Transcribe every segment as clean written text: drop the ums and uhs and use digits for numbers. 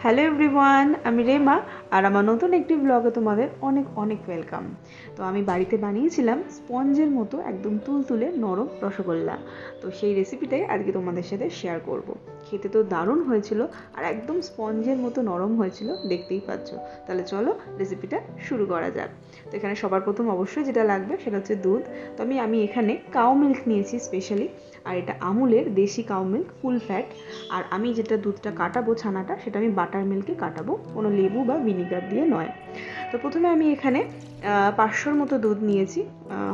Hello everyone, আমি রেমা আর আমার নতুন একটি ব্লগে তোমাদের অনেক অনেক ওয়েলকাম। তো আমি বাড়িতে বানিয়েছিলাম স্পঞ্জের মতো একদম তুলতুলে নরম রসগোল্লা। তো সেই রেসিপিটাই আজকে তোমাদের সাথে শেয়ার করব। খেতে তো দারুণ হয়েছিল আর একদম স্পঞ্জের মতো নরম হয়েছিল, দেখতেই পাচ্ছ। তাহলে চলো রেসিপিটা শুরু করা যাক। তো এখানে সবার প্রথম অবশ্যই যেটা লাগবে সেটা হচ্ছে দুধ। তো আমি এখানে কাউ মিল্ক নিয়েছি স্পেশালি, আর এটা আমুলের দেশি কাউ মিল্ক ফুল ফ্যাট। আর আমি যেটা দুধটা কাটাবো ছানাটা, সেটা আমি বাটার মিল্কে কাটাবো, কোনো লেবু বা ভিনিগার দিয়ে নয়। তো প্রথমে আমি এখানে 500-র মতো দুধ নিয়েছি,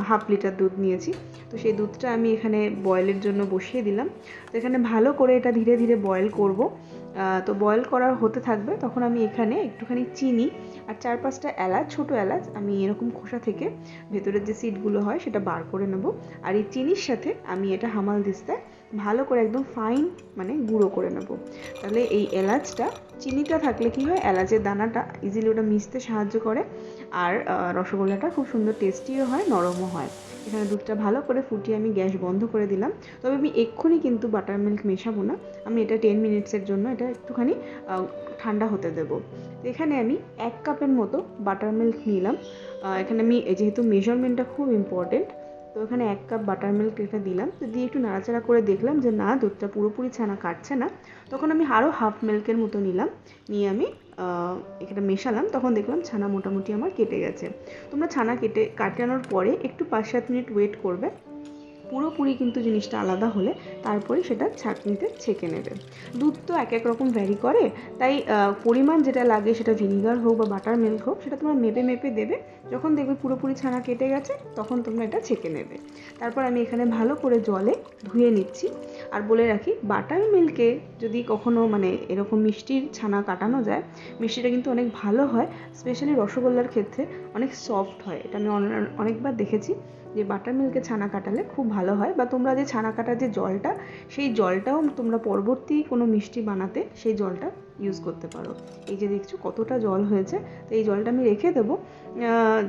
হাফ লিটার দুধ নিয়েছি। তো সেই দুধটা আমি এখানে বয়েলের জন্য বসিয়ে দিলাম। তো এখানে ভালো করে এটা ধীরে ধীরে বয়েল করব। তো বয়েল করার হতে থাকবে, তখন আমি এখানে একটুখানি চিনি আর 4-5টা এলাচ, ছোটো এলাচ আমি এরকম খোসা থেকে ভেতরের যে সিডগুলো হয় সেটা বার করে নেব। আর এই চিনির সাথে আমি এটা হামাল দিস্তায় ভালো করে একদম ফাইন মানে গুঁড়ো করে নেব। তাহলে এই এলাচটা, চিনিটা থাকলে কি হয়, এলাচের দানাটা ইজিলি ওটা মিশতে সাহায্য করে। আর রসগোল্লাটা খুব সুন্দর টেস্টিও হয়, নরমও হয়। এখানে দুধটা ভালো করে ফুটিয়ে আমি গ্যাস বন্ধ করে দিলাম। তবে আমি এক্ষুনি কিন্তু বাটার মিল্ক মেশাবো না, আমি এটা 10 মিনিটসের জন্য এটা একটুখানি ঠান্ডা হতে দেবো। তো এখানে আমি 1 কাপের মতো বাটার মিল্ক নিলাম। এখানে আমি যেহেতু মেজারমেন্টটা খুব ইম্পর্টেন্ট, তো এখানে 1 কাপ বাটার মিল্ক এটা দিলাম। তো দিয়ে একটু নাড়াচাড়া করে দেখলাম যে না, দুধটা পুরোপুরি ছানা কাটছে না, তখন আমি আরও হাফ মিল্কের মতো নিলাম। নিয়ে আমি এটা মেশালাম, তখন দেখলাম ছানা মোটামুটি আমার কেটে গেছে। তোমরা ছানা কাটানোর পরে একটু 5-7 মিনিট ওয়েট করবে। পুরোপুরি কিন্তু জিনিসটা আলাদা হলে তারপরে সেটা ছাঁকনিতে ছেঁকে নেবে। দুধ তো এক এক রকম ভ্যারি করে, তাই পরিমাণ যেটা লাগে সেটা ভিনিগার হোক বা বাটার মিল্ক হোক, সেটা তোমরা মেপে মেপে দেবে। যখন দেখবে পুরোপুরি ছানা কেটে গেছে তখন তোমরা এটা ছেঁকে নেবে। তারপর আমি এখানে ভালো করে জলে ধুয়ে নিচ্ছি। আর বলে রাখি, বাটার মিল্কে যদি কখনো মানে এরকম মিষ্টির ছানা কাটানো যায়, মিষ্টিটা কিন্তু অনেক ভালো হয়। স্পেশালি রসগোল্লার ক্ষেত্রে অনেক সফট হয়, এটা আমি অনেকবার দেখেছি যে বাটার মিল্কে ছানা কাটালে খুব ভালো হয়। বা তোমরা যে ছানা কাটার যে জলটা, সেই জলটাও তোমরা পরবর্তী কোনো মিষ্টি বানাতে সেই জলটা ইউজ করতে পারো। এই যে দেখছো কতটা জল হয়েছে, তো এই জলটা আমি রেখে দেবো।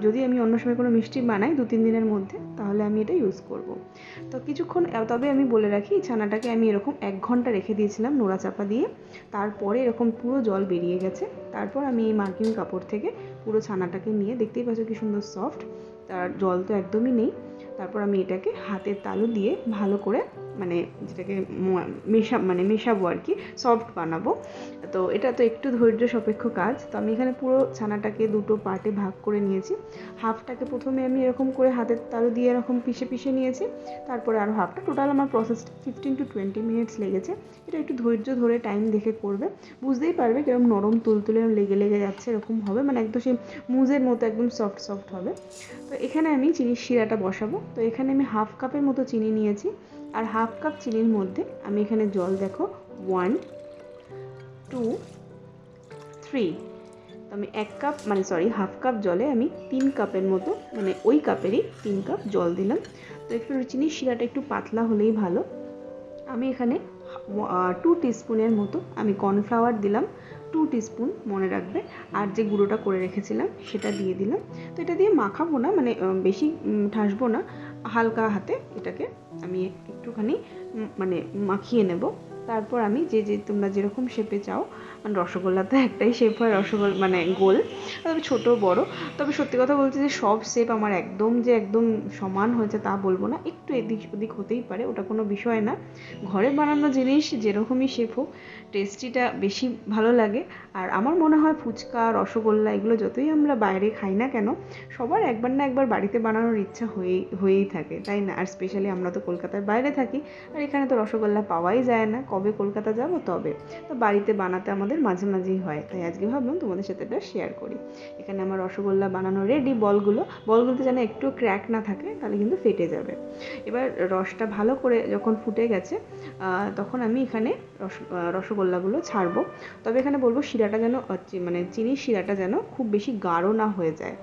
যদি আমি অন্য সময় কোনো মিষ্টি বানাই 2-3 দিনের মধ্যে, তাহলে আমি এটা ইউজ করব। তো কিছুক্ষণ, তবে আমি বলে রাখি, ছানাটাকে আমি এরকম 1 ঘন্টা রেখে দিয়েছিলাম নোড়া চাপা দিয়ে। তারপরে এরকম পুরো জল বেরিয়ে গেছে। তারপর আমি এই মার্কিং কাপড় থেকে পুরো ছানাটাকে নিয়ে, দেখতেই পাচ্ছ কি সুন্দর সফট, তার জল তো একদমই নেই। তারপর আমি এটাকে হাতের তালু দিয়ে ভালো করে মানে যেটাকে মেশাবো আর কি, সফট বানাবো। তো এটা তো একটু ধৈর্য সাপেক্ষ কাজ। তো আমি এখানে পুরো ছানাটাকে দুটো পার্টে ভাগ করে নিয়েছি। হাফটাকে প্রথমে আমি এরকম করে হাতের তালু দিয়ে এরকম পিষে পিষে নিয়েছি। তারপরে আরও হাফটা, টোটাল আমার প্রসেসটা 15-20 মিনিটস লেগেছে। এটা একটু ধৈর্য ধরে টাইম দেখে করবে, বুঝতেই পারবে কিরকম নরম তুলতুলে লেগে লেগে যাচ্ছে এরকম হবে, মানে একদম সেই মুজের মতো একদম সফট সফট হবে। তো এখানে আমি চিনির শিরাটা বসাবো। তো এখানে আমি হাফ কাপের মতো চিনি নিয়েছি। আর হাফ কাপ চিনির মধ্যে আমি এখানে জল দেখো 1, 2, 3। তো আমি 1 কাপ মানে সরি হাফ কাপ জলে আমি 3 কাপের মতো, মানে ওই কাপেরই 3 কাপ জল দিলাম। তো একটু চিনির শিরাটা একটু পাতলা হলেই ভালো। আমি এখানে 2 টিস্পুনের মতো আমি কর্নফ্লাওয়ার দিলাম, 2 টিস্পুন মনে রাখবে। আর যে গুঁড়োটা করে রেখেছিলাম সেটা দিয়ে দিলাম। তো এটা দিয়ে মাখাবো না, মানে বেশি ঠাসবো না, হালকা হাতে এটাকে আমি একটুখানি মানে মাখিয়ে নেব। তারপর আমি যে তোমরা যেরকম শেপে চাও, মানে রসগোল্লা তো একটাই শেপ হয়, রসগোল্লা মানে গোল, তবে ছোটো বড়। তবে সত্যি কথা বলছি যে সব শেপ আমার একদম সমান হয়েছে তা বলবো না, একটু এদিক ওদিক হতেই পারে, ওটা কোনো বিষয় না। ঘরে বানানো জিনিস যেরকমই শেপ হোক, টেস্টিটা বেশি ভালো লাগে। আর আমার মনে হয় ফুচকা, রসগোল্লা এগুলো যতই আমরা বাইরে খাই না কেন, সবার একবার না একবার বাড়িতে বানানোর ইচ্ছা হয়েই থাকে, তাই না? আর স্পেশালি আমরা তো কলকাতার বাইরে থাকি, আর এখানে তো রসগোল্লা পাওয়াই যায় না। কবে কলকাতা যাব তবে, তো বাড়িতে বানাতে আমাদের মাঝে মাঝেই হয়, তাই আজকে ভাবলাম তোমাদের সাথে এটা শেয়ার করি। এখানে আমার রসগোল্লা বানানো রেডি। বলগুলোতে যেন একটু ক্র্যাক না থাকে, তাহলে কিন্তু ফেটে যাবে। এবার রসটা ভালো করে যখন ফুটে গেছে, তখন আমি এখানে রসগোল্লাগুলো ছাড়বো। তবে এখানে বলবো শিরাটা যেন মানে চিনির শিরাটা যেন খুব বেশি গাঢ় না হয়ে যায়,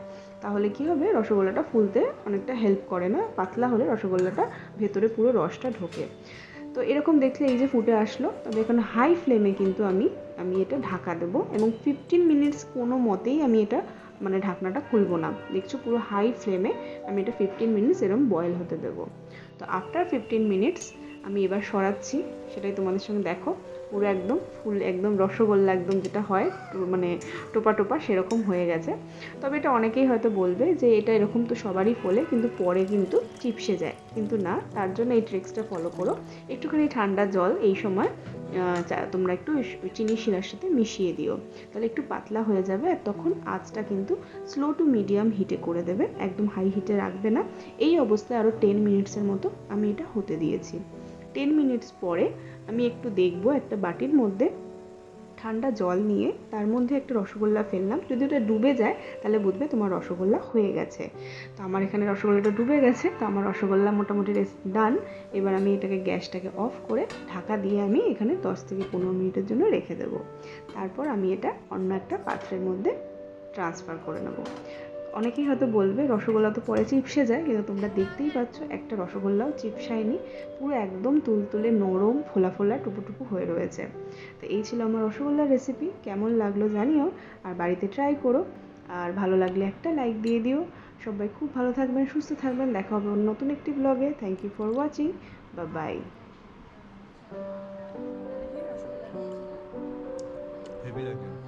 তাহলে কি হবে, রসগোল্লাটা ফুলতে অনেকটা হেল্প করে না। পাতলা হলে রসগোল্লাটা ভেতরে পুরো রসটা ঢোকে। তো এরকম দেখলে এই যে ফুটে আসলো, তবে এখন হাই ফ্লেমে কিন্তু আমি এটা ঢাকা দেবো, এবং 15 মিনিটস কোনো মতেই আমি এটা মানে ঢাকনাটা খুলবো না। দেখছো পুরো হাই ফ্লেমে আমি এটা 15 মিনিটস এরকম বয়েল হতে দেবো। তো আফটার 15 মিনিটস আমি এবার সরাচ্ছি, সেটাই তোমাদের সঙ্গে দেখো। পুরো একদম ফুল একদম রসগোল্লা একদম যেটা হয় মানে টোপা টোপা সেরকম হয়ে গেছে। তবে এটা অনেকেই হয়তো বলবে যে এটা এরকম তো সবারই ফোলে, কিন্তু পরে কিন্তু চিপসে যায়, কিন্তু না, তার জন্য এই ট্রিক্সটা ফলো করো। একটুখানি ঠান্ডা জল এই সময় তোমরা একটু চিনি শিরার সাথে মিশিয়ে দিও, তাহলে একটু পাতলা হয়ে যাবে। আর তখন আঁচটা কিন্তু স্লো টু মিডিয়াম হিটে করে দেবে, একদম হাই হিটে রাখবে না। এই অবস্থায় আরও 10 মিনিটসের মতো আমি এটা হতে দিয়েছি। 10 মিনিটস পরে আমি একটু দেখবো একটা বাটির মধ্যে ঠান্ডা জল নিয়ে তার মধ্যে একটা রসগোল্লা ফেললাম। যদি ওটা ডুবে যায় তাহলে বুঝবে তোমার রসগোল্লা হয়ে গেছে। তো আমার এখানে রসগোল্লাটা ডুবে গেছে, তো আমার রসগোল্লা মোটামুটি ডান। এবার আমি এটাকে গ্যাসটাকে অফ করে ঢাকা দিয়ে আমি এখানে 10 থেকে 15 মিনিটের জন্য রেখে দেবো। তারপর আমি এটা অন্য একটা পাত্রের মধ্যে ট্রান্সফার করে নেব। অনেকেই হয়তো বলবে রসগোল্লা তো পরে চিপসে যায়, কিন্তু তোমরা দেখতেই পাচ্ছ একটা রসগোল্লাও চিপসায়নি, পুরো একদম তুলতুলে নরম ফোলা ফোলা টুপু হয়ে রয়েছে। তো এই ছিল আমার রসগোল্লার রেসিপি। কেমন লাগলো জানিও, আর বাড়িতে ট্রাই করো। আর ভালো লাগলে একটা লাইক দিয়ে দিও। সবাই খুব ভালো থাকবেন, সুস্থ থাকবেন, দেখা হবে অন্য নতুন একটি ব্লগে। Thank you for watching, bye. Heavy লাগে।